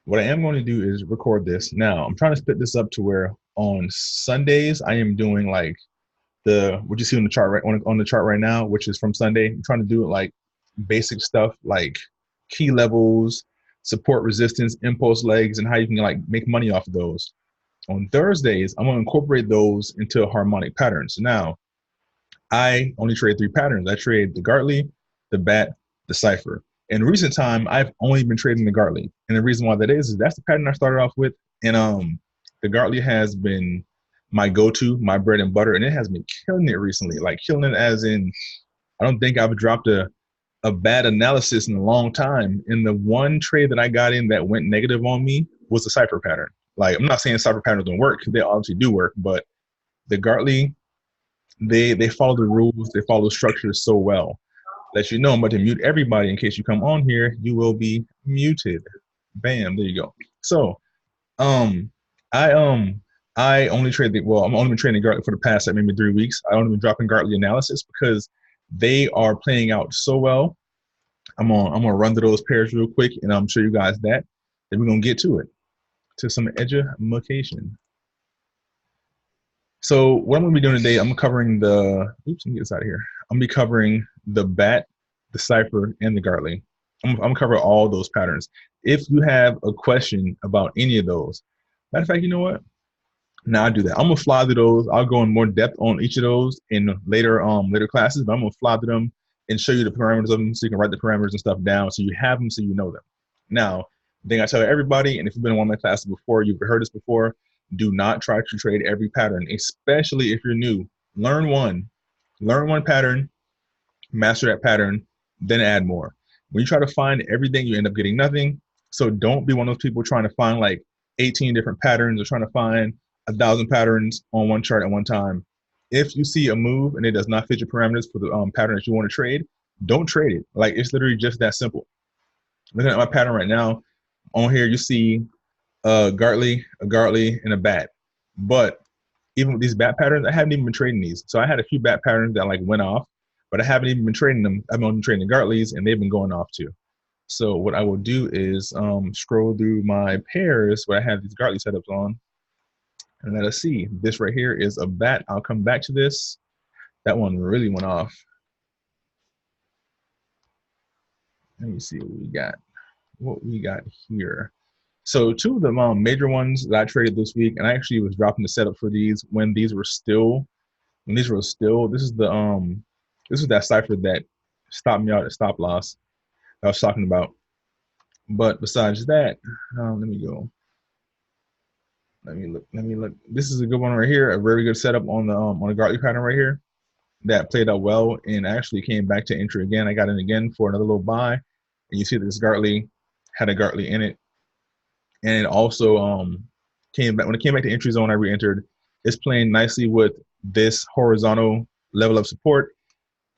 what I am going to do is record this. Now, I'm trying to split this up to where on Sundays I am doing like the what you see on the chart right on the chart right now, which is from Sunday. I'm trying to do it like basic stuff like key levels, support resistance, impulse legs, and how you can like make money off of those. On Thursdays, I'm going to incorporate those into harmonic patterns. Now, I only trade three patterns. I trade the Gartley, the bat, the cipher. In recent time, I've only been trading the Gartley, and the reason why that is that's the pattern I started off with, and the Gartley has been my go-to, my bread and butter, and it has been killing it recently. Like killing it as in, I don't think I've dropped a bad analysis in a long time. And the one trade that I got in that went negative on me was the cipher pattern. Like I'm not saying cipher patterns don't work; they obviously do work, but the Gartley they follow the rules, they follow the structures so well that you know I'm about to mute everybody in case you come on here. You will be muted. Bam, there you go. So um I um I only trade the well, I'm only been trading Gartley for the past like maybe 3 weeks. I only been dropping Gartley analysis because they are playing out so well. I'm gonna run through those pairs real quick and I'm show you guys that. Then we're gonna get to it. To some education. So what I'm gonna be doing today, I'm covering the oops, let me get this out of here. I'm gonna be covering the bat, the cipher, and the Gartley. I'm gonna cover all those patterns. If you have a question about any of those, matter of fact, you know what? Now I do that. I'm gonna fly through those. I'll go in more depth on each of those in later classes, but I'm gonna fly through them and show you the parameters of them so you can write the parameters and stuff down so you have them so you know them. Now, the thing I tell everybody, and if you've been in one of my classes before, you've heard this before, do not try to trade every pattern, especially if you're new. Learn one pattern, master that pattern, then add more. When you try to find everything, you end up getting nothing. So don't be one of those people trying to find like 18 different patterns or trying to find 1,000 patterns on one chart at one time. If you see a move and it does not fit your parameters for the pattern that you want to trade, don't trade it. Like it's literally just that simple. Looking at my pattern right now, on here you see a Gartley, and a bat. But even with these bat patterns, I haven't even been trading these. So I had a few bat patterns that like went off, but I haven't even been trading them. I've been only trading the Gartleys, and they've been going off too. So what I will do is scroll through my pairs where I have these Gartley setups on, and let us see. This right here is a bat. I'll come back to this. That one really went off. Let me see what we got here. So two of the major ones that I traded this week, and I actually was dropping the setup for these when these were still, this is that cipher that stopped me out at stop loss I was talking about. But besides that, let me go. Let me look. This is a good one right here. A very good setup on the Gartley pattern right here that played out well and actually came back to entry again. I got in again for another little buy, and you see that this Gartley had a Gartley in it. And it also came back when it came back to entry zone. I re-entered. It's playing nicely with this horizontal level of support.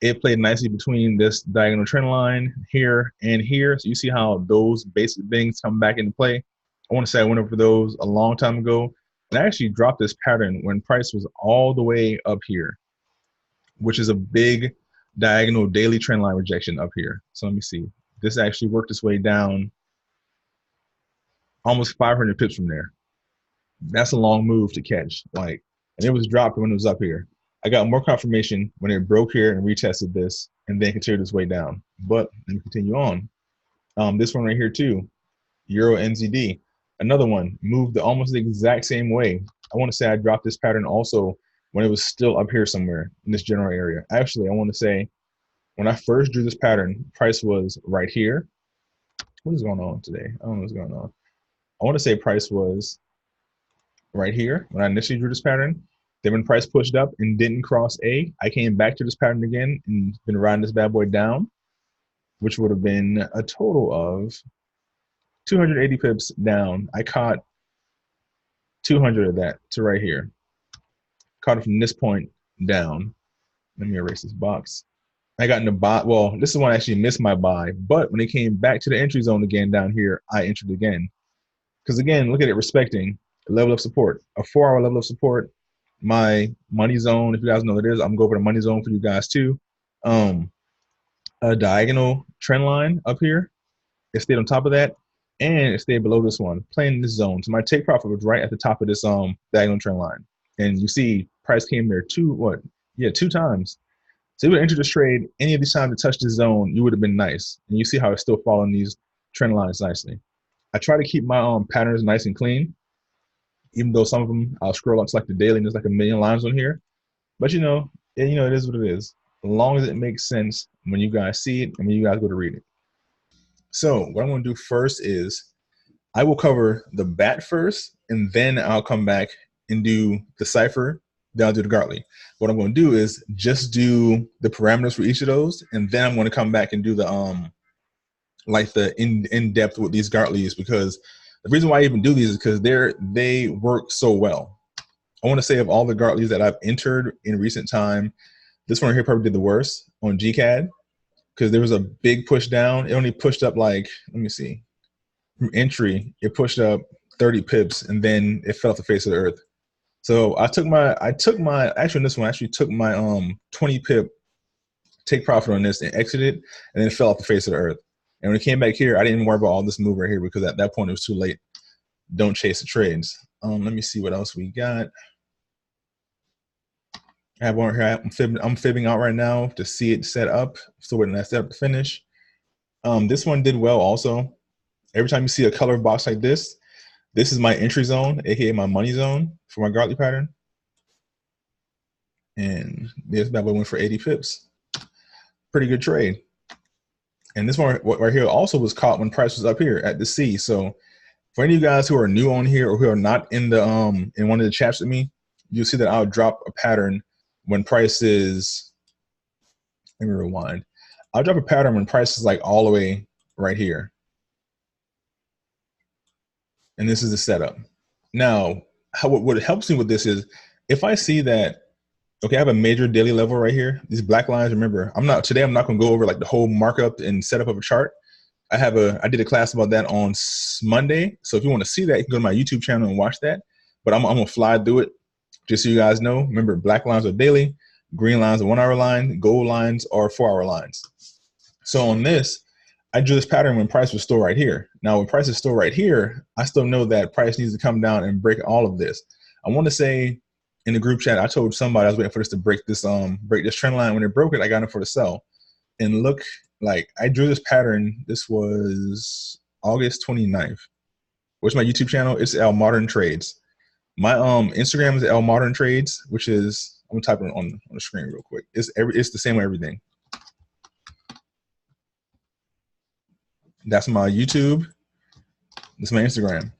It played nicely between this diagonal trend line here and here. So you see how those basic things come back into play. I want to say I went over those a long time ago, and I actually dropped this pattern when price was all the way up here, which is a big diagonal daily trend line rejection up here. So let me see. This actually worked its way down almost 500 pips from there. That's a long move to catch. Like, and it was dropped when it was up here. I got more confirmation when it broke here and retested this and then continued its way down. But let me continue on. This one right here too, Euro NZD. Another one moved almost the exact same way. I want to say I dropped this pattern also when it was still up here somewhere in this general area. Actually, I want to say when I first drew this pattern, price was right here. What is going on today? I don't know what's going on. I want to say price was right here when I initially drew this pattern. Then when price pushed up and didn't cross A, I came back to this pattern again and been riding this bad boy down, which would have been a total of 280 pips down. I caught 200 of that to right here. Caught it from this point down. Let me erase this box. I got in the buy. Well, this is one I actually missed my buy, but when it came back to the entry zone again down here, I entered again. Because again, look at it respecting the level of support, a 4-hour level of support. My money zone, if you guys know what it is, I'm going to go over the money zone for you guys too. A diagonal trend line up here. It stayed on top of that. and it stayed below this one, playing in this zone. So my take profit was right at the top of this diagonal trend line. And you see price came there two times. So if you would enter this trade any of these times to touch this zone, you would have been nice. And you see how it's still following these trend lines nicely. I try to keep my patterns nice and clean, even though some of them I'll scroll up to like the daily and there's like a million lines on here. But it is what it is. As long as it makes sense when you guys see it and when you guys go to read it. So what I'm going to do first is I will cover the bat first, and then I'll come back and do the cipher. Then I'll do the Gartley. What I'm going to do is just do the parameters for each of those, and then I'm going to come back and do the like the in depth with these Gartleys, because the reason why I even do these is because they work so well. I want to say of all the Gartleys that I've entered in recent time, this one here probably did the worst on GCAD, because there was a big push down. It only pushed up like, let me see, from entry, it pushed up 30 pips and then it fell off the face of the earth. So I took my actually on this one, I actually took my 20 pip take profit on this and exited, and then it fell off the face of the earth. And when it came back here, I didn't even worry about all this move right here, because at that point it was too late. Don't chase the trades. Let me see what else we got. I have one here. I'm fibbing out right now to see it set up. Still waiting that setup to finish. This one did well also. Every time you see a color box like this is my entry zone, aka my money zone for my Gartley pattern. And this bad boy went for 80 pips. Pretty good trade. And this one right here also was caught when price was up here at the C. So for any of you guys who are new on here or who are not in the in one of the chats with me, you'll see that I'll drop a pattern when price is, let me rewind. I'll drop a pattern when price is like all the way right here. And this is the setup. Now, what helps me with this is if I see that, okay, I have a major daily level right here. These black lines, remember, today I'm not going to go over like the whole markup and setup of a chart. I did a class about that on Monday. So if you want to see that, you can go to my YouTube channel and watch that. But I'm going to fly through it just so you guys know. Remember, black lines are daily, green lines are 1 hour line, gold lines are 4 hour lines. So on this, I drew this pattern when price was still right here. Now, when price is still right here, I still know that price needs to come down and break all of this. I want to say in the group chat, I told somebody I was waiting for this to break this trend line. When it broke it, I got it for the sell. And look, like I drew this pattern. This was August 29th. What's my YouTube channel? It's Elmodern Trades. My Instagram is Elmodern Trades, which is, I'm gonna type it on the screen real quick. It's the same with everything. That's my YouTube. That's my Instagram.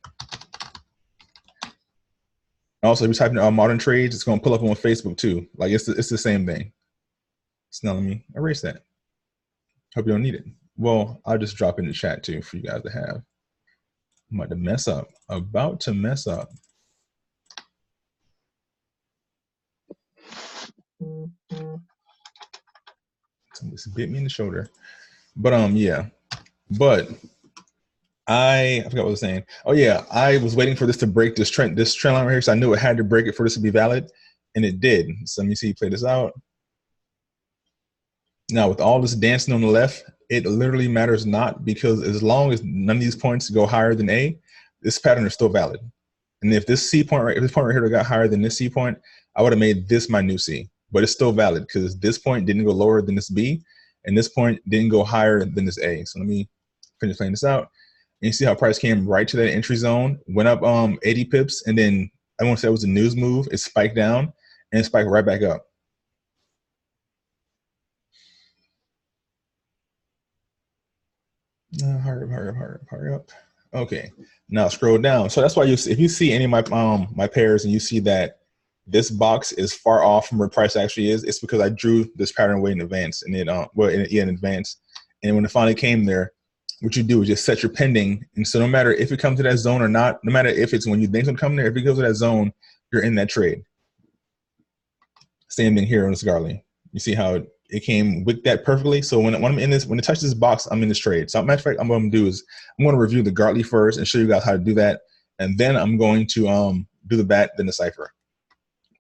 Also, if you type in Elmodern Trades, it's gonna pull up on Facebook too. Like it's the same thing. So now let me erase that. Hope you don't need it. Well, I'll just drop in the chat too for you guys to have. I'm about to mess up. About to mess up. Somebody bit me in the shoulder. But yeah. But I forgot what I was saying. Oh yeah, I was waiting for this to break this trend line right here, so I knew it had to break it for this to be valid, and it did. So let me see, play this out. Now with all this dancing on the left, it literally matters not, because as long as none of these points go higher than A, this pattern is still valid. And if this C point if this point right here got higher than this C point, I would have made this my new C. But it's still valid because this point didn't go lower than this B, and this point didn't go higher than this A. So let me finish playing this out. And you see how price came right to that entry zone, went up 80 pips, and then I won't say it was a news move. It spiked down and it spiked right back up. Hurry up. Okay, now scroll down. So that's why if you see any of my pairs and you see that this box is far off from where price actually is, it's because I drew this pattern way in advance, and in advance. And when it finally came there, what you do is just set your pending. And so no matter if it comes to that zone or not, no matter if it's when you think it's gonna come there, if it goes to that zone, you're in that trade. Same thing here on this Gartley. You see how it came with that perfectly. So when I'm in this, when it touches this box, I'm in this trade. So matter of fact, what I'm gonna do is I'm gonna review the Gartley first and show you guys how to do that. And then I'm going to do the bat, then the cipher.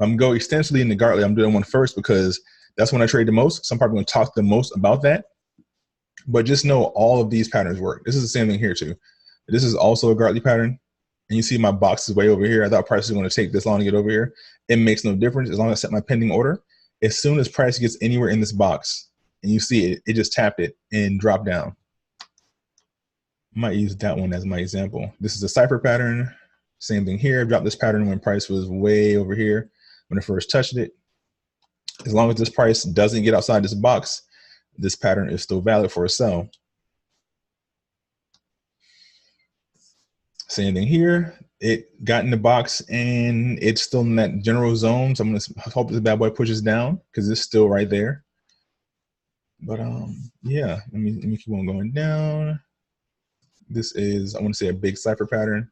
I'm going to go extensively in the Gartley. I'm doing one first because that's when I trade the most. So I'm probably going to talk the most about that. But just know all of these patterns work. This is the same thing here too. This is also a Gartley pattern. And you see my box is way over here. I thought price was going to take this long to get over here. It makes no difference as long as I set my pending order. As soon as price gets anywhere in this box and you see it, it just tapped it and dropped down. I might use that one as my example. This is a cipher pattern. Same thing here. I dropped this pattern when price was way over here when I first touched it. As long as this price doesn't get outside this box, this pattern is still valid for a sell. Same thing here. It got in the box and it's still in that general zone. So I'm gonna hope this bad boy pushes down because it's still right there. But yeah, let me keep on going down. This is, I want to say, a big cipher pattern.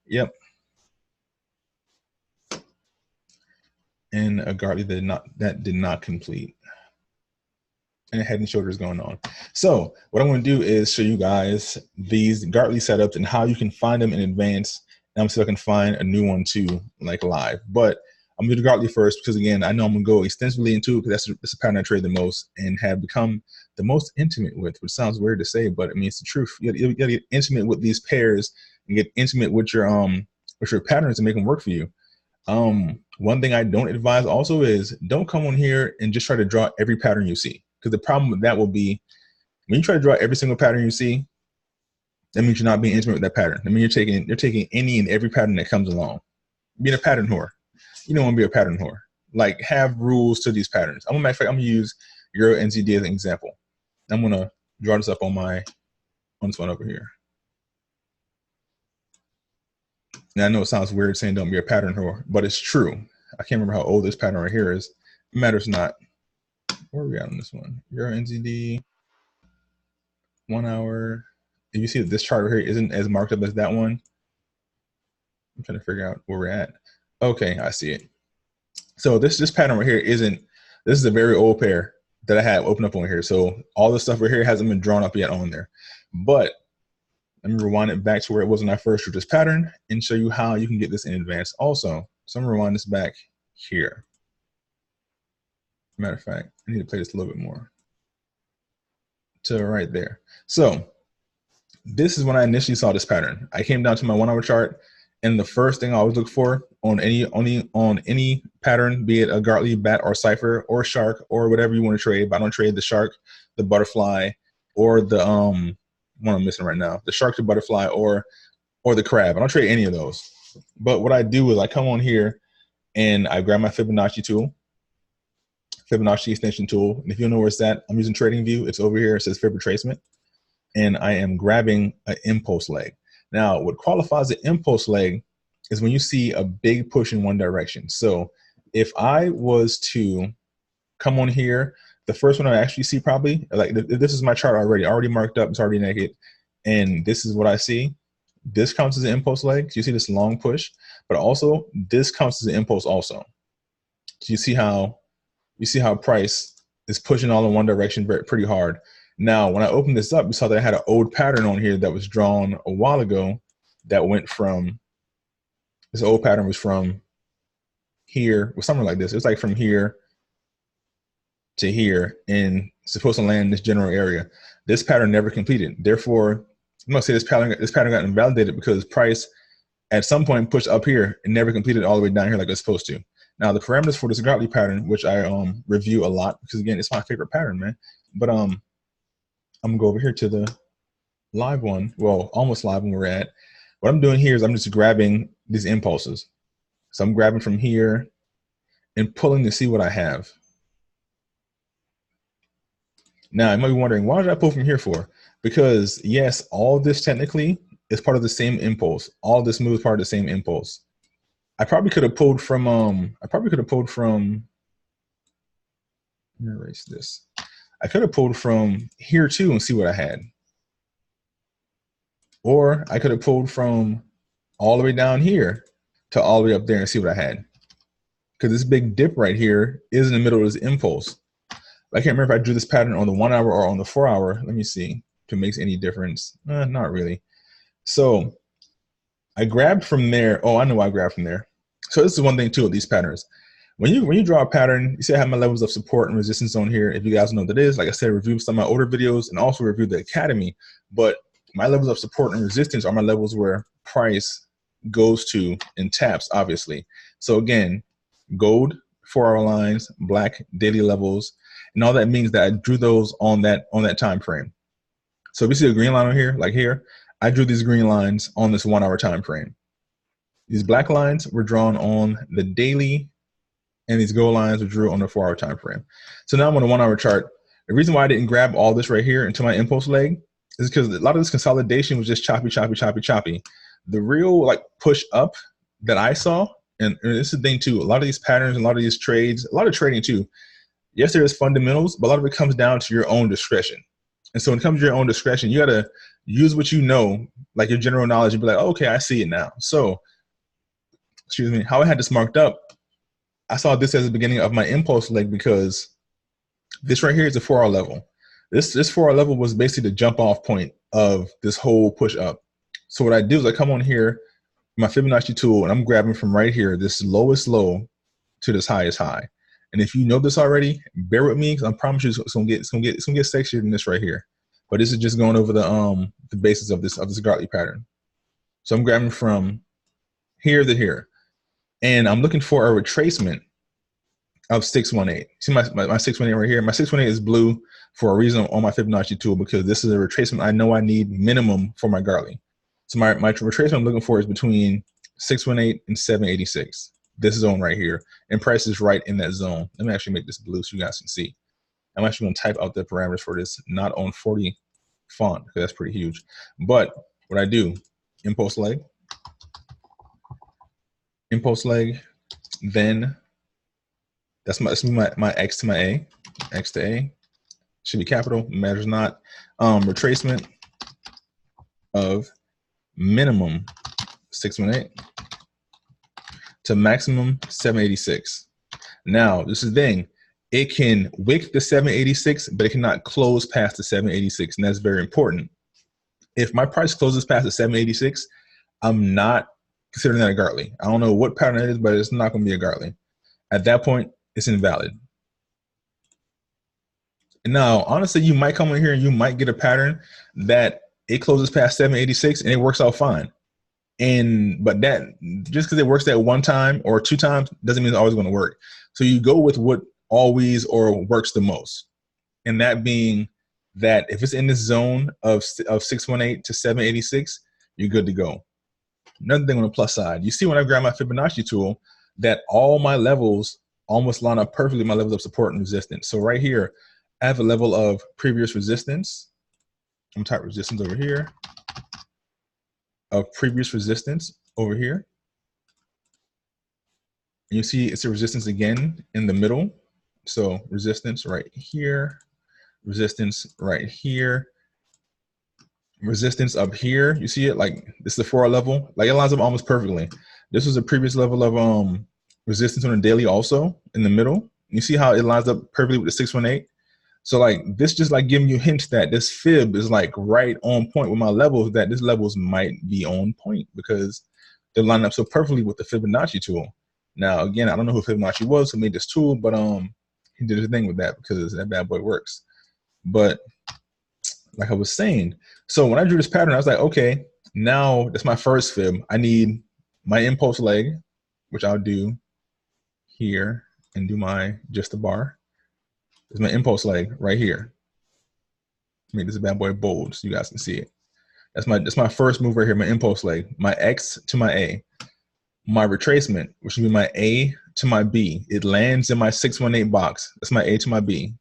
Yep. And a Gartley that did not complete. And head and shoulders going on. So what I'm going to do is show you guys these Gartley setups and how you can find them in advance. And I'm still going to find a new one too, like live. But I'm going to do Gartley first because, again, I know I'm going to go extensively into it because that's the pattern I trade the most and have become the most intimate with, which sounds weird to say, but I mean, it's the truth. You got to get intimate with these pairs and get intimate with your patterns and make them work for you. One thing I don't advise also is don't come on here and just try to draw every pattern you see. Because the problem with that will be when you try to draw every single pattern you see, that means you're not being intimate with that pattern. I mean, you're taking any and every pattern that comes along. Being a pattern whore. You don't want to be a pattern whore. Like, have rules to these patterns. I'm gonna use Euro NZD as an example. I'm gonna draw this up on this one over here. Now I know it sounds weird saying don't be a pattern whore, but it's true. I can't remember how old this pattern right here is. It matters not. Where are we at on this one? Euro NZD, 1 hour. If you see that this chart right here isn't as marked up as that one, I'm trying to figure out where we're at. Okay, I see it. So this pattern right here this is a very old pair that I have open up on here. So all the stuff right here hasn't been drawn up yet on there. But let me rewind it back to where it was when I first drew this pattern and show you how you can get this in advance also. So I'm gonna rewind this back here. Matter of fact, I need to play this a little bit more. To right there. So this is when I initially saw this pattern. I came down to my 1 hour chart, and the first thing I always look for on any pattern, be it a Gartley, bat, or cipher, or shark, or whatever you want to trade, but I don't trade the shark, the butterfly, or the one I'm missing right now, the shark, the butterfly, or the crab. I don't trade any of those. But what I do is I come on here and I grab my Fibonacci tool, Fibonacci extension tool. And if you don't know where it's at, I'm using TradingView. It's over here. It says Fib retracement. And I am grabbing an impulse leg. Now, what qualifies an impulse leg is when you see a big push in one direction. So if I was to come on here, the first one I actually see probably, like this is my chart already marked up, it's already naked. And this is what I see. This counts as an impulse leg. So you see this long push, but also this counts as an impulse also. So you see how price is pushing all in one direction pretty hard. Now, when I opened this up, you saw that I had an old pattern on here that was drawn a while ago that went from, this old pattern was from here, or something like this. It was like from here to here, and it's supposed to land in this general area. This pattern never completed. Therefore, I'm gonna say this pattern got invalidated because price at some point pushed up here and never completed all the way down here like it's supposed to. Now, the parameters for this Gartley pattern, which I review a lot because, again, it's my favorite pattern, man. But I'm gonna go over here to the live one, well, almost live when we're at. What I'm doing here is I'm just grabbing these impulses. So I'm grabbing from here and pulling to see what I have. Now, you might be wondering, why did I pull from here for? Because yes, all this technically is part of the same impulse. All this move is part of the same impulse. I probably could have pulled from, let me erase this. I could have pulled from here too and see what I had. Or I could have pulled from all the way down here to all the way up there and see what I had. Because this big dip right here is in the middle of this impulse. I can't remember if I drew this pattern on the 1 hour or on the 4 hour. Let me see if it makes any difference. Not really. So I grabbed from there. Oh, I know why I grabbed from there. So this is one thing too with these patterns. When you draw a pattern, you see I have my levels of support and resistance on here. If you guys know what that is, like I said, review some of my older videos and also review the academy. But my levels of support and resistance are my levels where price goes to and taps, obviously. So again, gold 4-hour lines, black daily levels, and all that means that I drew those on that time frame. So if you see a green line on here, like here, I drew these green lines on this 1 hour time frame. These black lines were drawn on the daily, and these gold lines were drew on the 4 hour time frame. So now I'm on a 1 hour chart. The reason why I didn't grab all this right here into my impulse leg is because a lot of this consolidation was just choppy. The real like push up that I saw, and this is the thing too, a lot of these patterns, a lot of these trades, a lot of trading too, yes, there is fundamentals, but a lot of it comes down to your own discretion. And so when it comes to your own discretion, you got to use what you know, like your general knowledge, and be like, oh, okay, I see it now. So, excuse me, how I had this marked up, I saw this as the beginning of my impulse leg because this right here is a 4 hour level. This 4 hour level was basically the jump off point of this whole push up. So what I do is I come on here, my Fibonacci tool, and I'm grabbing from right here, this lowest low to this highest high. And if you know this already, bear with me, because I promise you it's gonna get sexier than this right here. But this is just going over the basis of this Gartley pattern. So I'm grabbing from here to here, and I'm looking for a retracement of 618. See my 618 right here? My 618 is blue for a reason on my Fibonacci tool, because this is a retracement I know I need minimum for my Gartley. So my retracement I'm looking for is between 618 and 786. This zone right here, and price is right in that zone. Let me actually make this blue so you guys can see. I'm actually going to type out the parameters for this, not on 40 font, because that's pretty huge. But what I do, impulse leg, then that's my X to my A, X to A, should be capital, matters not. Retracement of minimum 618 to maximum 786. Now, this is the thing. It can wick the 786, but it cannot close past the 786, and that's very important. If my price closes past the 786, I'm not considering that a Gartley. I don't know what pattern it is, but it's not going to be a Gartley. At that point, it's invalid. Now, honestly, you might come in here and you might get a pattern that it closes past 786 and it works out fine. But that just because it works that one time or two times doesn't mean it's always going to work. So you go with what always or works the most, and that being that if it's in this zone of 618 to 786, you're good to go. Another thing on the plus side, you see when I grab my Fibonacci tool that all my levels almost line up perfectly with my levels of support and resistance. So right here, I have a level of previous resistance. I'm going to type resistance over here. Of previous resistance over here. You see it's a resistance again in the middle. So resistance right here, resistance right here, resistance up here. You see it, like this is the 4 hour level, like it lines up almost perfectly. This was a previous level of resistance on the daily also in the middle. You see how it lines up perfectly with the 618. So like this just like giving you hints that this fib is like right on point with my levels, that this levels might be on point because they're lining up so perfectly with the Fibonacci tool. Now, again, I don't know who Fibonacci was who made this tool, but he did his thing with that because that bad boy works. But like I was saying, so when I drew this pattern, I was like, okay, now that's my first fib. I need my impulse leg, which I'll do here and do my just the bar. Is my impulse leg right here. Make this bad boy bold so you guys can see it. That's my first move right here, my impulse leg. My X to my A. My retracement, which would be my A to my B. It lands in my 618 box. That's my A to my B.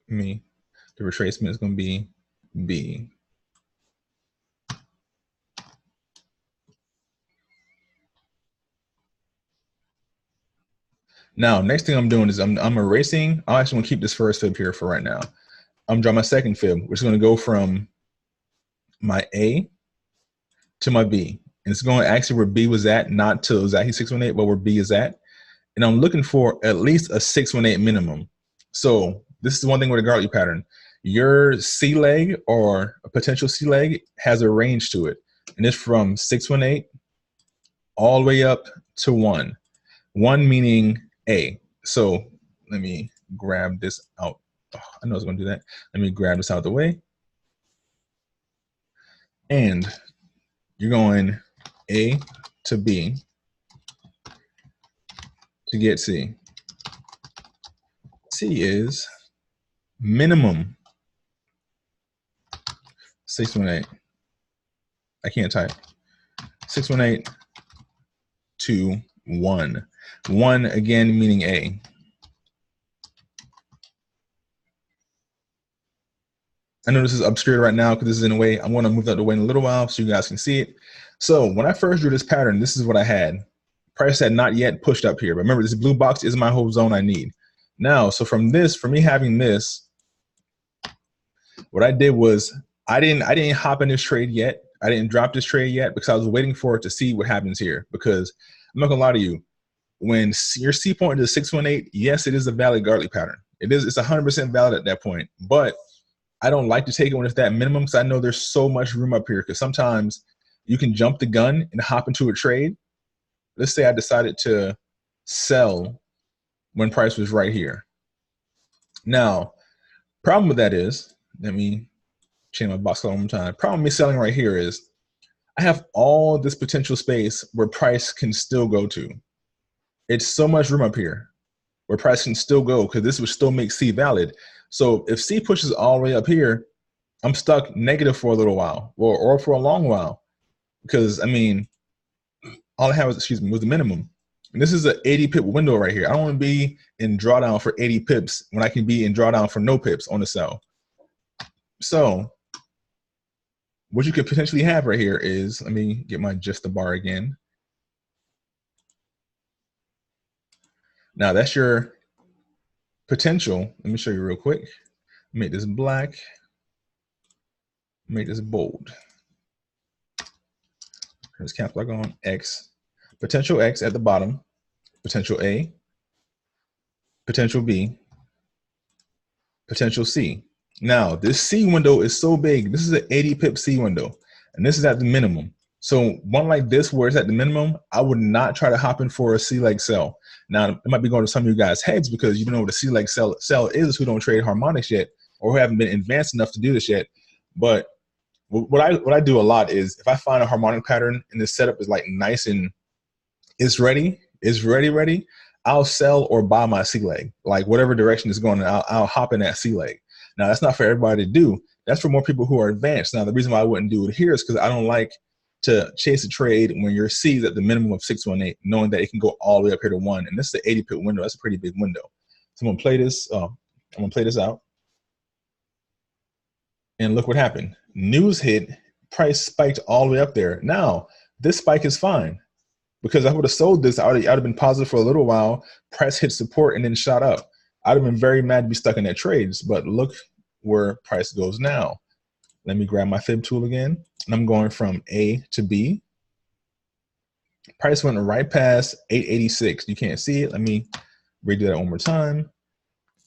The retracement is going to be B. Now, next thing I'm doing is I'm erasing. I'm actually going to keep this first fib here for right now. I'm drawing my second fib, which is going to go from my A to my B. And it's going actually where B was at, not to exactly 618, but where B is at. And I'm looking for at least a 618 minimum. So this is one thing with a Gartley pattern. Your C leg or a potential C leg has a range to it. And it's from 618 all the way up to 1. 1 meaning A. So let me grab this out Oh, I know I was going to do that. Let me grab this out of the way. And you're going A to B to get C. C is minimum 618. I can't type. 618 to 1. 1 again meaning A. I know this is obscured right now because this is in a way. I'm going to move that away in a little while so you guys can see it. So when I first drew this pattern, this is what I had. Price had not yet pushed up here. But remember, this blue box is my whole zone I need. Now, so from this, for me having this, what I did was I didn't hop in this trade yet. I didn't drop this trade yet because I was waiting for it to see what happens here. Because I'm not gonna lie to you, when your C point is 618, yes, it is a valid Gartley pattern. It's 100% valid at that point. But I don't like to take it when it's that minimum because I know there's so much room up here. Because sometimes you can jump the gun and hop into a trade. Let's say I decided to sell when price was right here. Now, problem with that is, let me change my box color one more time. Problem with me selling right here is I have all this potential space where price can still go to. It's so much room up here where price can still go because this would still make C valid. So if C pushes all the way up here, I'm stuck negative for a little while or for a long while because, I mean, all I have was, was the minimum. And this is an 80 pip window right here. I don't want to be in drawdown for 80 pips when I can be in drawdown for no pips on the sell. So what you could potentially have right here is, let me get my just the bar again. Now that's your potential. Let me show you real quick. Make this black. Make this bold. There's caps lock on X. Potential X at the bottom. Potential A. Potential B. Potential C. Now this C window is so big. This is an 80 pip C window, and this is at the minimum. So one like this where it's at the minimum, I would not try to hop in for a C leg sell. Now it might be going to some of you guys' heads because you don't know what a C leg sell is who don't trade harmonics yet or who haven't been advanced enough to do this yet. But what I do a lot is if I find a harmonic pattern and the setup is like nice and it's ready, I'll sell or buy my C leg. Like whatever direction it's going, I'll hop in that C leg. Now that's not for everybody to do. That's for more people who are advanced. Now the reason why I wouldn't do it here is because I don't like to chase a trade when your C is at the minimum of 618, knowing that it can go all the way up here to 1. And this is the 80 pip window. That's a pretty big window. So I'm gonna play this. I'm gonna play this out. And look what happened. News hit, price spiked all the way up there. Now, this spike is fine because if I would have sold this, I'd have been positive for a little while. Price hit support and then shot up. I'd have been very mad to be stuck in that trades, but look where price goes now. Let me grab my fib tool again. And I'm going from A to B. Price went right past 886. You can't see it. Let me redo that one more time.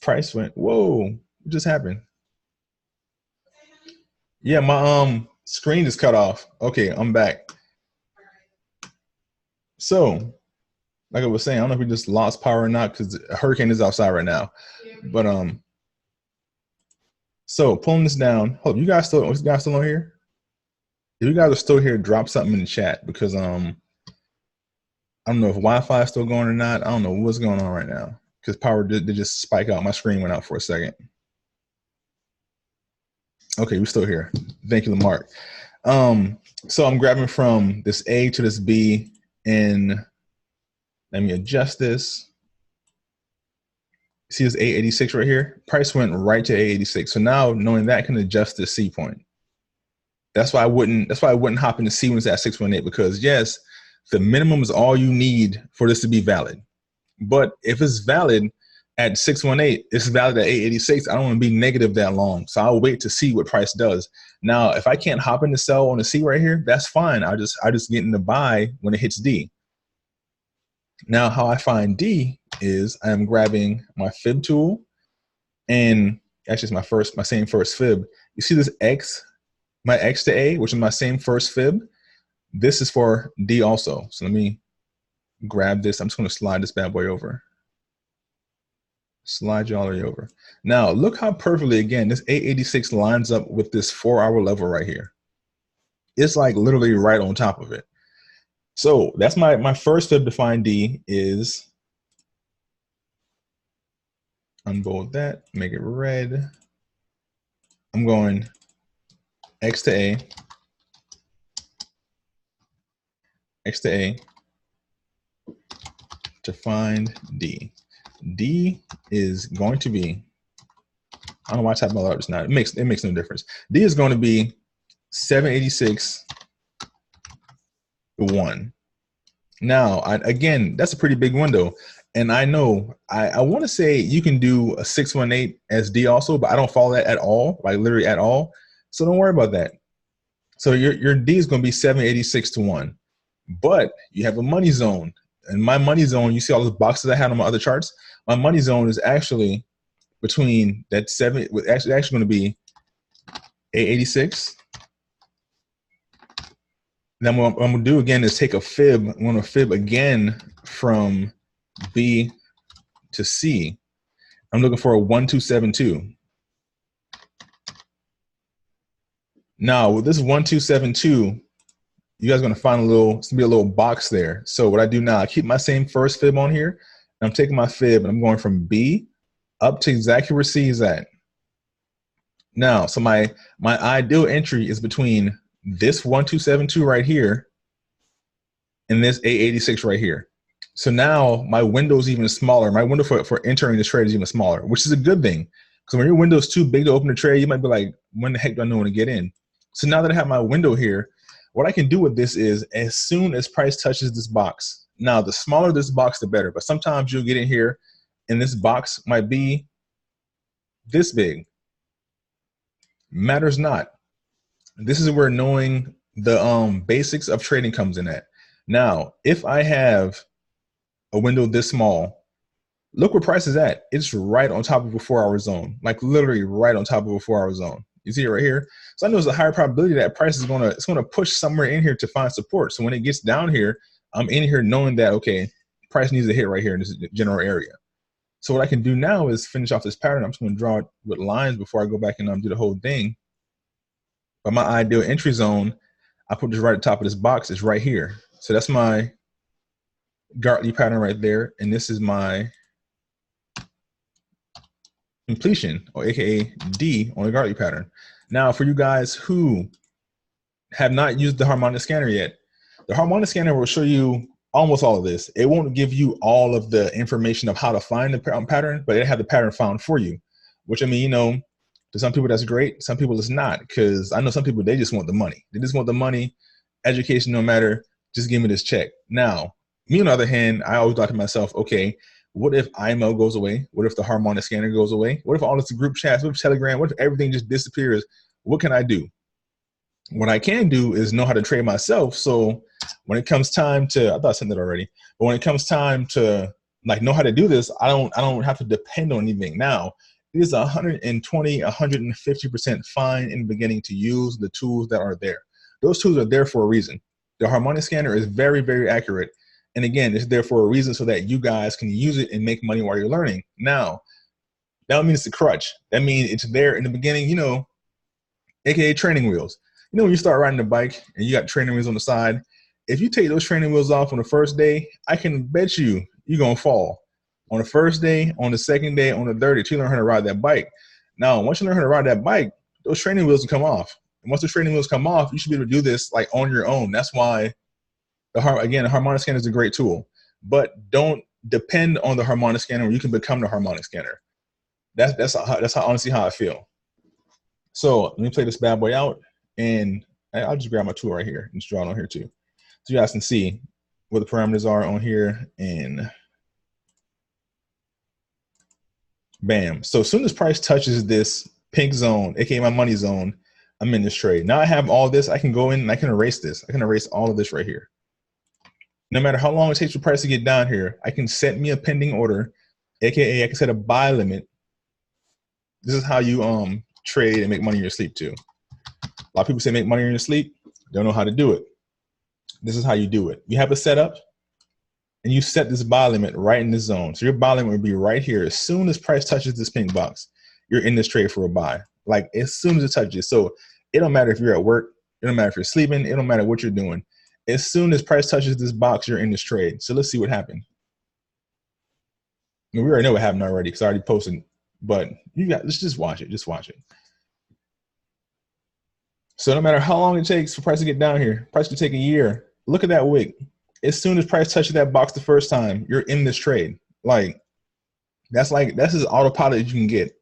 Price went, whoa, what just happened? Yeah, my screen is cut off. Okay, I'm back. So, like I was saying, I don't know if we just lost power or not because a hurricane is outside right now. But so pulling this down. Hope you guys still on here? If you guys are still here, drop something in the chat because I don't know if Wi-Fi is still going or not. I don't know what's going on right now because power did just spike out. My screen went out for a second. Okay, we're still here. Thank you, Lamarck. So I'm grabbing from this A to this B, and let me adjust this. See this 886 right here? Price went right to 886. So now knowing that, I can adjust this C point. That's why I wouldn't hop into C when it's at 618 because yes, the minimum is all you need for this to be valid. But if it's valid at 618, it's valid at 886. I don't want to be negative that long. So I'll wait to see what price does. Now, if I can't hop in to sell on the C right here, that's fine. I just get in the buy when it hits D. Now, how I find D is I am grabbing my fib tool, and actually it's my same first fib. You see this X, my X to A, which is my same first fib. This is for D also. So let me grab this. I'm just going to slide this bad boy over. Slide you all the way over. Now, look how perfectly, again, this 886 lines up with this 4-hour level right here. It's like literally right on top of it. So that's my first fib to find D is unbold that, make it red. I'm going X to A, X to A to find D. D is going to be, I don't know why I typed my letters now. It makes no difference. D is going to be 786 to 1. Now, again, that's a pretty big window. And I know, I want to say you can do a 618 as D also, but I don't follow that at all, like literally at all. So don't worry about that. So your D is going to be 786 to 1. But you have a money zone. And my money zone, you see all those boxes I had on my other charts? My money zone is actually between that 7, actually going to be 886. Then what I'm going to do again is take a fib. I'm going to fib again from B to C. I'm looking for a 1272. Now with this 1272, you guys are going to find it's going to be a little box there. So what I do now, I keep my same first fib on here. And I'm taking my fib and I'm going from B up to exactly where C is at. Now, so my ideal entry is between this 1272 right here and this 886 right here. So now my window is even smaller. My window for entering the trade is even smaller, which is a good thing. Because when your window is too big to open the trade, you might be like, when the heck do I know when to get in? So now that I have my window here, what I can do with this is as soon as price touches this box, now the smaller this box, the better. But sometimes you'll get in here and this box might be this big. Matters not. This is where knowing the basics of trading comes in at. Now, if I have a window this small, look where price is at. It's right on top of a 4-hour zone, like literally right on top of a 4-hour zone. You see it right here? So I know there's a higher probability that price is gonna push somewhere in here to find support. So when it gets down here, I'm in here knowing that, okay, price needs to hit right here in this general area. So what I can do now is finish off this pattern. I'm just gonna draw it with lines before I go back and do the whole thing. But my ideal entry zone, I put this right at the top of this box, is right here. So that's my Gartley pattern right there. And this is my completion, or AKA D on the Gartley pattern. Now, for you guys who have not used the harmonic scanner yet, the harmonic scanner will show you almost all of this. It won't give you all of the information of how to find the pattern, but it have the pattern found for you, which, I mean, you know, to some people that's great, some people it's not, because I know some people, they just want the money. They just want the money, education no matter, just give me this check. Now, me on the other hand, I always thought to myself, okay, what if IMO goes away? What if the harmonic scanner goes away? What if all this group chats, what if Telegram, what if everything just disappears? What can I do? What I can do is know how to trade myself. So when it comes time to, I thought I said that already, but when it comes time to like know how to do this, I don't have to depend on anything. Now, it is 120, 150% fine in the beginning to use the tools that are there. Those tools are there for a reason. The harmonic scanner is very, very accurate. And again, it's there for a reason so that you guys can use it and make money while you're learning. Now, that don't mean it's a crutch. That means it's there in the beginning, you know, AKA training wheels. You know, when you start riding a bike and you got training wheels on the side, if you take those training wheels off on the first day, I can bet you're going to fall. On the first day, on the second day, on the third day, till you learn how to ride that bike. Now, once you learn how to ride that bike, those training wheels will come off. And once the training wheels come off, you should be able to do this like on your own. That's why, the harmonic scanner is a great tool. But don't depend on the harmonic scanner, or you can become the harmonic scanner. That's honestly how I feel. So let me play this bad boy out, and I'll just grab my tool right here and just draw it on here too, so you guys can see what the parameters are on here. And bam. So as soon as price touches this pink zone, aka my money zone, I'm in this trade. Now I have all this. I can go in and I can erase this. I can erase all of this right here. No matter how long it takes for price to get down here, I can set me a pending order, aka I can set a buy limit. This is how you trade and make money in your sleep too. A lot of people say make money in your sleep, don't know how to do it. This is how you do it. You have a setup, and you set this buy limit right in this zone. So your buy limit would be right here. As soon as price touches this pink box, you're in this trade for a buy. Like as soon as it touches. So it don't matter if you're at work. It don't matter if you're sleeping. It don't matter what you're doing. As soon as price touches this box, you're in this trade. So let's see what happened. We already know what happened already because I already posted. But let's just watch it. Just watch it. So no matter how long it takes for price to get down here, price could take a year. Look at that wick. As soon as price touches that box the first time, you're in this trade. That's as autopilot as you can get.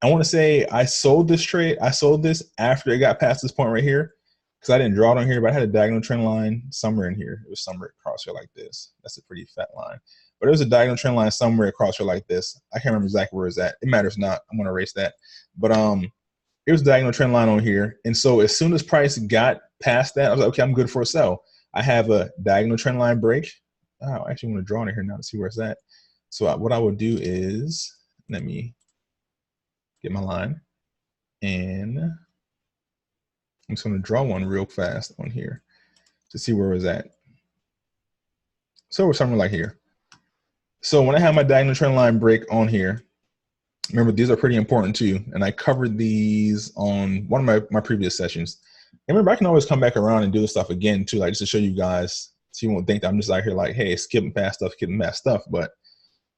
I want to say I sold this trade. I sold this after it got past this point right here because I didn't draw it on here, but I had a diagonal trend line somewhere in here. It was somewhere across here like this. That's a pretty fat line. But there's a diagonal trend line somewhere across here like this. I can't remember exactly where it's at. It matters not. I'm going to erase that. But it was a diagonal trend line on here. And so as soon as price got past that, I was like, okay, I'm good for a sell. I have a diagonal trend line break. Oh, I actually want to draw it here now to see where it's at. So what I would do is, let me get my line. And I'm just going to draw one real fast on here to see where it's at. So we're somewhere like here. So when I have my diagonal trend line break on here, remember, these are pretty important too. And I covered these on one of my previous sessions. And remember, I can always come back around and do this stuff again too, like just to show you guys, so you won't think that I'm just out here like, hey, skipping past stuff. But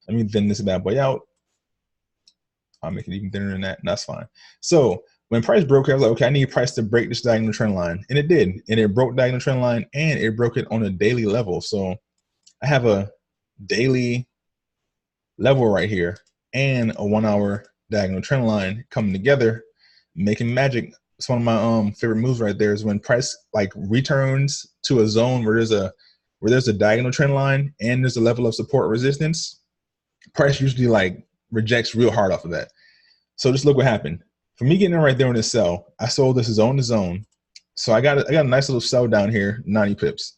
let me thin this bad boy out. I'll make it even thinner than that, and that's fine. So when price broke, I was like, okay, I need price to break this diagonal trend line. And it did. And it broke diagonal trend line, and it broke it on a daily level. So I have a daily level right here and a 1 hour diagonal trend line coming together, making magic. It's one of my favorite moves right there is when price like returns to a zone where there's a diagonal trend line and there's a level of support or resistance. Price usually like rejects real hard off of that. So just look what happened. For me getting in right there on this sell, I sold this zone to zone. So I got a nice little sell down here, 90 pips.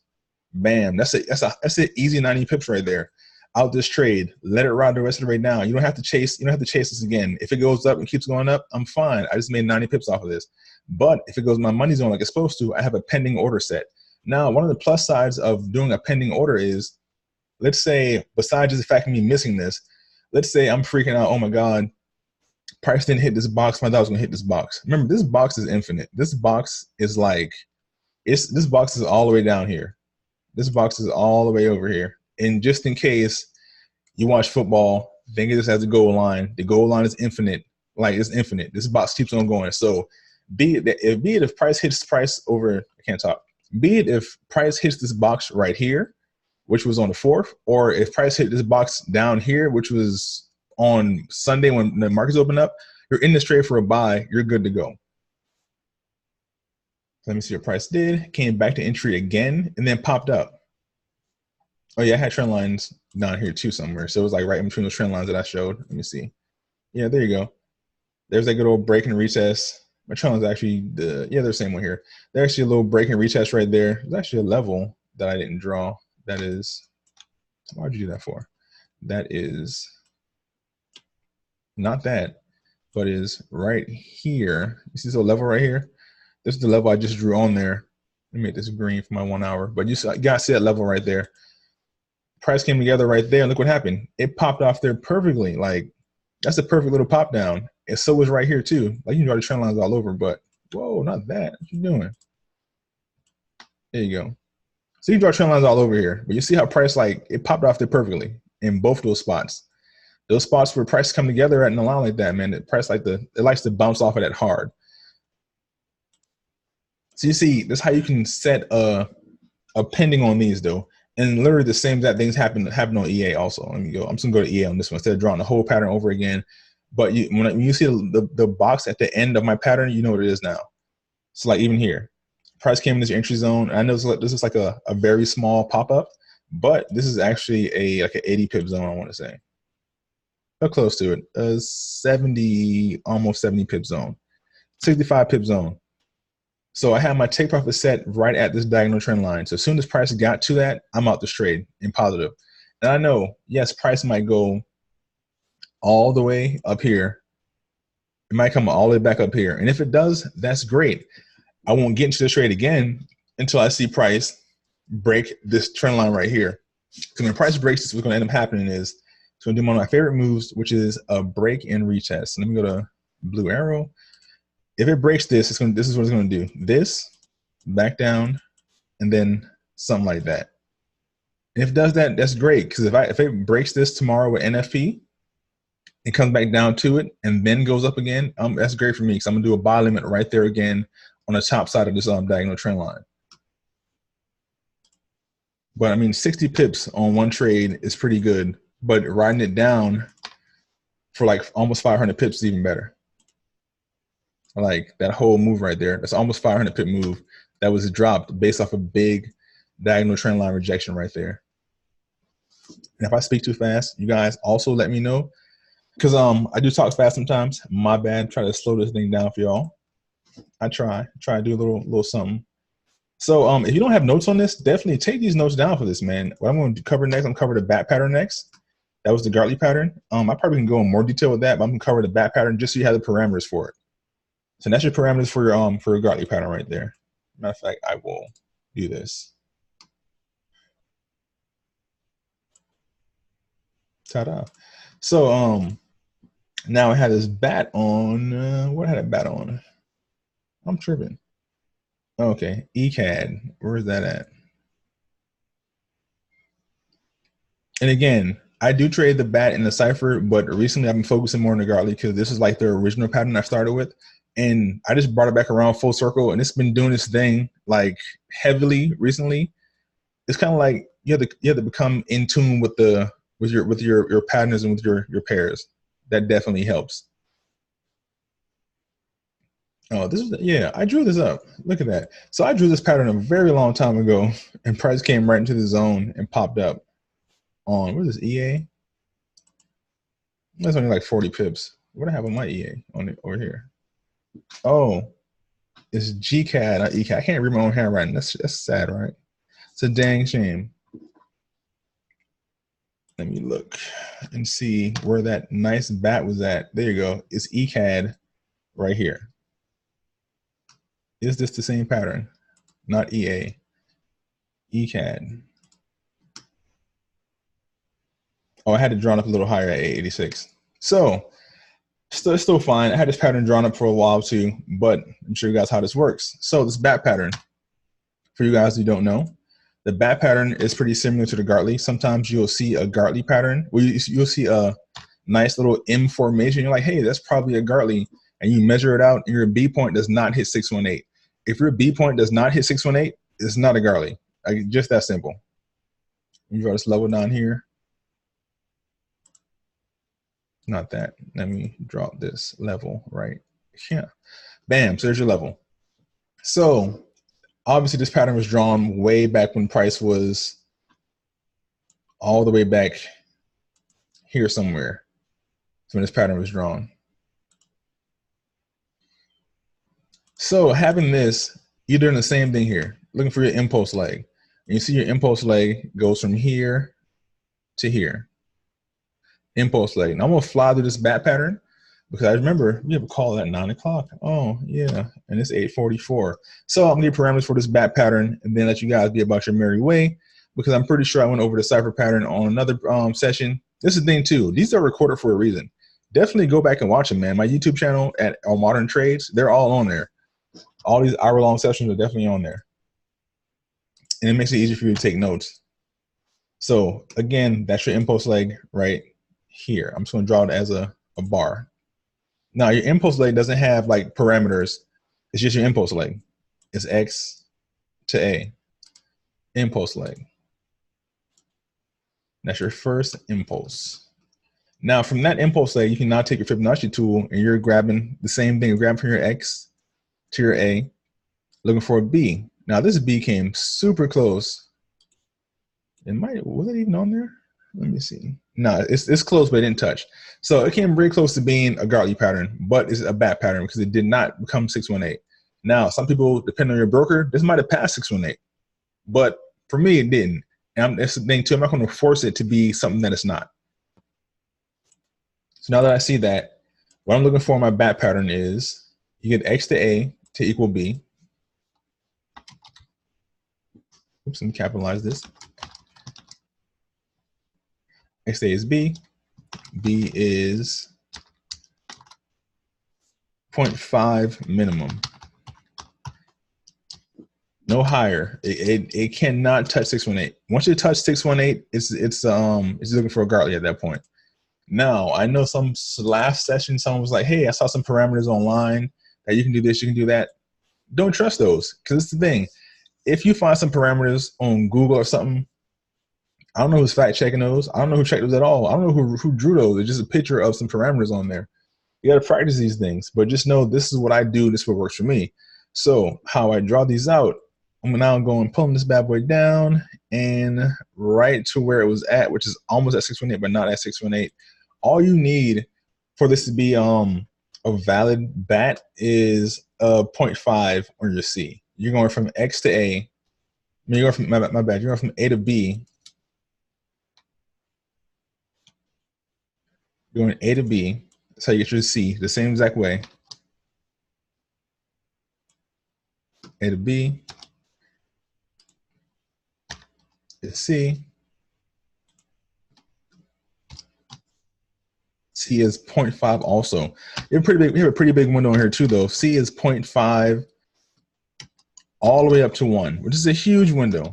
Bam. That's an easy 90 pips right there. Out this trade, let it ride the rest of the way down. You don't have to chase this again. If it goes up and keeps going up, I'm fine. I just made 90 pips off of this. But if it goes my money zone like it's supposed to, I have a pending order set. Now, one of the plus sides of doing a pending order is, let's say, besides just the fact of me missing this, let's say I'm freaking out, oh my God, price didn't hit this box, I thought I was gonna hit this box. Remember, this box is infinite. This box is like, this box is all the way down here. This box is all the way over here. And just in case you watch football, think of this as a goal line. The goal line is infinite. Like it's infinite. This box keeps on going. So be it if price hits price over, I can't talk. Be it if price hits this box right here, which was on the 4th, or if price hit this box down here, which was on Sunday when the markets open up, you're in this trade for a buy, you're good to go. Let me see what price did. Came back to entry again and then popped up. Oh yeah, I had trend lines down here too somewhere. So it was like right in between those trend lines that I showed. Let me see. Yeah, there you go. There's that good old break and retest. My trend lines actually, they're the same one here. There's actually a little break and retest right there. There's actually a level that I didn't draw. That is, why'd you do that for? That is not that, but is right here. You see this little level right here? This is the level I just drew on there. Let me make this green for my 1 hour. But you gotta see that level right there. Price came together right there, and look what happened. It popped off there perfectly. Like, that's a perfect little pop down. And so was right here too. Like, you can draw the trend lines all over, but whoa, not that. What you doing? There you go. So you draw trend lines all over here, but you see how price, like, it popped off there perfectly in both those spots. Those spots where price come together at an line like that, man, the price it likes to bounce off of that hard. So you see, that's how you can set a pending on these though. And literally the same exact things happen on EA also. Let me go. I'm just gonna go to EA on this one instead of drawing the whole pattern over again. But when you see the box at the end of my pattern, you know what it is now. So like even here, price came in this entry zone. I know this is like a very small pop up, but this is actually like an 80 pip zone. I want to say, how close to it? 70, almost 70 pip zone, 65 pip zone. So I have my take profit set right at this diagonal trend line. So as soon as price got to that, I'm out this trade in positive. And I know, yes, price might go all the way up here. It might come all the way back up here. And if it does, that's great. I won't get into the trade again until I see price break this trend line right here. So when price breaks this, what's going to end up happening is it's going to do one of my favorite moves, which is a break and retest. So let me go to blue arrow. If it breaks this, this is what it's going to do. This, back down, and then something like that. And if it does that, that's great, because if it breaks this tomorrow with NFP, it comes back down to it and then goes up again, that's great for me, because I'm going to do a buy limit right there again on the top side of this diagonal trend line. But I mean, 60 pips on one trade is pretty good, but riding it down for like almost 500 pips is even better. Like that whole move right there, that's almost 500 pip move that was dropped based off a big diagonal trend line rejection right there. And if I speak too fast, you guys also let me know, because I do talk fast sometimes. My bad. Try to slow this thing down for y'all. I try to do a little something. So if you don't have notes on this, definitely take these notes down for this, man. What I'm going to cover next, I'm cover the bat pattern next. That was the Gartley pattern. I probably can go in more detail with that, but I'm going to cover the bat pattern just so you have the parameters for it. So that's your parameters for your Gartley pattern right there. Matter of fact, I will do this. Ta-da. So now I had this bat on. What had a bat on? I'm tripping. Okay, ECAD. Where is that at? And again, I do trade the bat and the cipher, but recently I've been focusing more on the Gartley because this is like the original pattern I started with. And I just brought it back around full circle, and it's been doing this thing like heavily recently. It's kind of like you have to become in tune with your patterns and with your pairs. That definitely helps. Oh, yeah, I drew this up. Look at that. So I drew this pattern a very long time ago, and price came right into the zone and popped up on, what is this, EA? That's only like 40 pips. What do I have on my EA on it over here? Oh, it's GCAD, not ECAD. I can't read my own handwriting. That's sad, right? It's a dang shame. Let me look and see where that nice bat was at. There you go. It's ECAD right here. Is this the same pattern? Not EA. ECAD. Oh, I had it drawn up a little higher at 886. So it's still fine. I had this pattern drawn up for a while too, but I'm sure you guys how this works. So this bat pattern, for you guys who don't know, the bat pattern is pretty similar to the Gartley. Sometimes you'll see a Gartley pattern where you'll see a nice little M formation. You're like, hey, that's probably a Gartley. And you measure it out and your B point does not hit 618. If your B point does not hit 618, it's not a Gartley. Like, just that simple. You draw this level down here. Not that. Let me drop this level right here. Bam. So there's your level. So obviously this pattern was drawn way back when price was all the way back here somewhere. So when this pattern was drawn. So having this, you're doing the same thing here. Looking for your impulse leg. And you see your impulse leg goes from here to here. Impulse leg. And I'm going to fly through this bat pattern because I remember we have a call at 9 o'clock. Oh, yeah. And it's 8:44. So I'm going to give parameters for this bat pattern and then let you guys be about your merry way, because I'm pretty sure I went over the cipher pattern on another session. This is the thing, too. These are recorded for a reason. Definitely go back and watch them, man. My YouTube channel at Elmodern Trades, they're all on there. All these hour-long sessions are definitely on there. And it makes it easier for you to take notes. So, again, that's your impulse leg right here. I'm just going to draw it as a bar. Now, your impulse leg doesn't have like parameters. It's just your impulse leg. It's X to A. Impulse leg. That's your first impulse. Now, from that impulse leg, you can now take your Fibonacci tool and you're grabbing the same thing. You're grabbing from your X to your A, looking for a B. Now, this B came super close. Was it even on there? Let me see. No, it's close, but it didn't touch. So it came very close to being a Gartley pattern, but it's a bat pattern because it did not become 618. Now, some people, depending on your broker, this might have passed 618, but for me, it didn't. And that's the thing too. I'm not going to force it to be something that it's not. So now that I see that, what I'm looking for in my bat pattern is you get X to A to equal B. Oops, let me capitalize this. XA is B. B is 0.5 minimum. No higher. It cannot touch 618. Once you touch 618, it's looking for a Gartley at that point. Now, I know some last session, someone was like, hey, I saw some parameters online that you can do this, you can do that. Don't trust those, because it's the thing. If you find some parameters on Google or something, I don't know who's fact checking those. I don't know who checked those at all. I don't know who drew those. It's just a picture of some parameters on there. You got to practice these things, but just know this is what I do. This is what works for me. So how I draw these out, I'm now going pulling this bad boy down and right to where it was at, which is almost at 618, but not at 618. All you need for this to be a valid bat is a 0.5 on your C. You're going from X to A. I mean, you're going from my bad. You're going from A to B. You're going A to B. That's how you get your C, the same exact way. A to B is C. C is 0.5 also. We have a pretty big window in here too, though. C is 0.5 all the way up to 1, which is a huge window.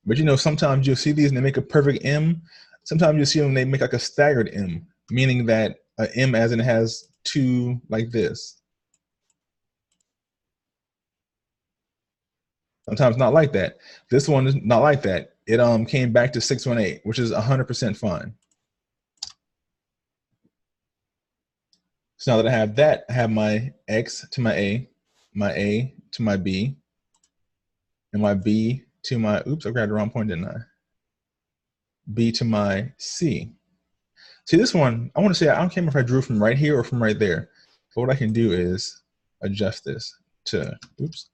But you know, sometimes you'll see these and they make a perfect M. Sometimes you'll see them and they make like a staggered M, meaning that an M as in it has two like this. Sometimes not like that. This one is not like that. It came back to 618, which is 100% fine. So now that I have that, I have my X to my A to my B, and my B to my, oops, I grabbed the wrong point, didn't I? B to my C. See this one, I want to say, I don't care if I drew from right here or from right there. But what I can do is adjust this to, oops,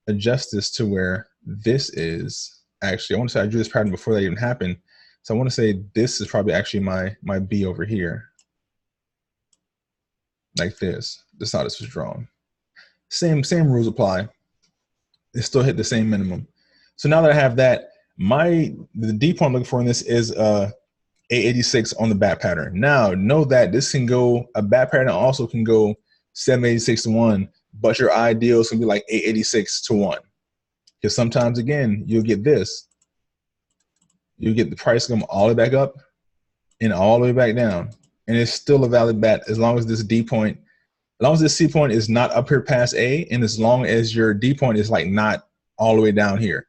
adjust this to where this is actually, I want to say I drew this pattern before that even happened. So I want to say this is probably actually my B over here. Like this. That's how this was drawn. Same rules apply. It still hit the same minimum. So now that I have that, the D point I'm looking for in this is 886 on the bat pattern. Now know that this can go, a bat pattern also can go 786 to 1, but your ideal is gonna be like 886 to 1. Because sometimes again, you'll get this. You'll get the price come all the way back up and all the way back down. And it's still a valid bat as long as this D point, as long as this C point is not up here past A, and as long as your D point is like not all the way down here.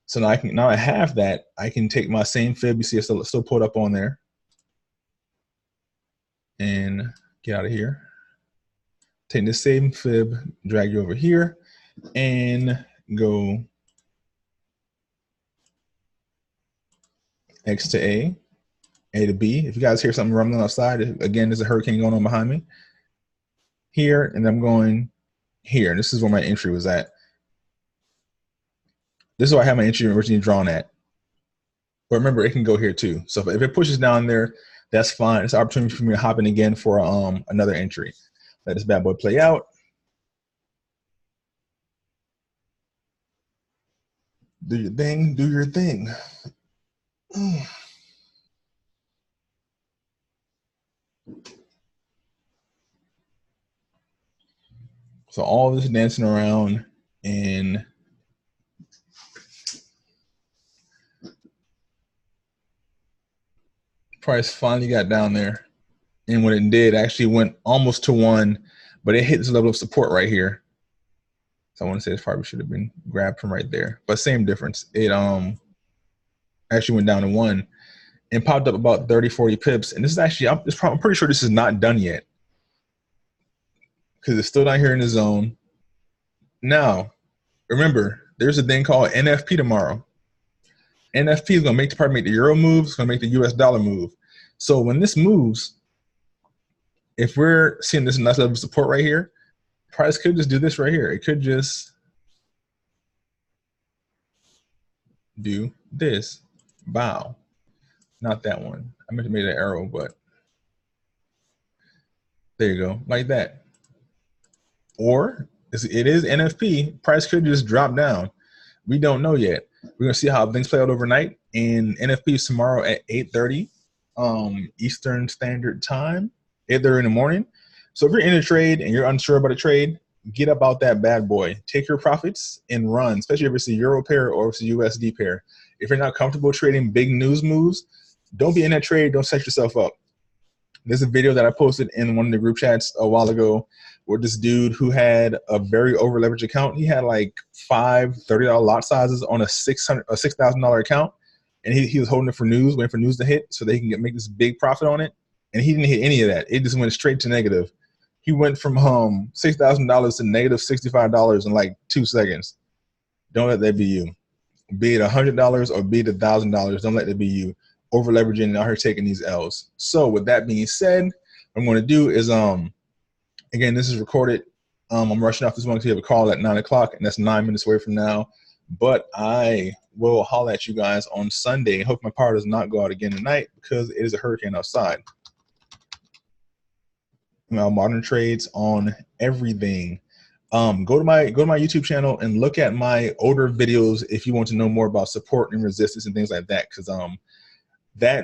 So now I have that, I can take my same fib, you see it's still pulled up on there, and get out of here. Take the same fib, drag you over here, and go X to A to B. If you guys hear something rumbling outside, again, there's a hurricane going on behind me. Here, and I'm going here. This is where my entry was at. This is where I have my entry originally drawn at. But remember, it can go here too. So if it pushes down there, that's fine. It's an opportunity for me to hop in again for another entry. Let this bad boy play out. Do your thing, do your thing. So all this dancing around, and price finally got down there. And when it did, actually went almost to 1, but it hit this level of support right here. So I want to say this probably should have been grabbed from right there, but same difference. It actually went down to 1 and popped up about 30, 40 pips. And this is actually, I'm pretty sure this is not done yet because it's still down here in the zone. Now, remember, there's a thing called NFP tomorrow. NFP is going to make the euro move. It's going to make the US dollar move. So when this moves, if we're seeing this nice level of support right here, price could just do this right here. It could just do this. Bow. Not that one. I meant to make an arrow, but there you go, like that. Or it is NFP. Price could just drop down. We don't know yet. We're gonna see how things play out overnight. And NFP is tomorrow at 8:30 Eastern Standard Time, 8:30 in the morning. So if you're in a trade and you're unsure about a trade, get about that bad boy. Take your profits and run, especially if it's a Euro pair or if it's a USD pair. If you're not comfortable trading big news moves, don't be in that trade. Don't set yourself up. There's a video that I posted in one of the group chats a while ago where this dude who had a very over leveraged account, he had like five $30 lot sizes on a $6,000 account. And he was holding it for news, waiting for news to hit so they can make this big profit on it. And he didn't hit any of that. It just went straight to negative. He went from $6,000 to negative $65 in like 2 seconds. Don't let that be you. Be it $100 or be it $1,000, don't let that be you. Over leveraging and out here taking these L's. So with that being said, what I'm going to do is again, this is recorded. I'm rushing off this one because you have a call at 9 o'clock, and that's 9 minutes away from now. But I will holler at you guys on Sunday. Hope my power does not go out again tonight because it is a hurricane outside. Modern trades on everything. Go to my YouTube channel and look at my older videos if you want to know more about support and resistance and things like that. Because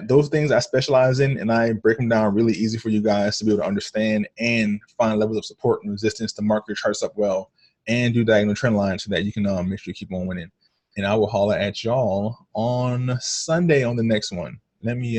those things I specialize in, and I break them down really easy for you guys to be able to understand and find levels of support and resistance to mark your charts up well and do diagonal trend lines so that you can make sure you keep on winning. And I will holler at y'all on Sunday on the next one. Let me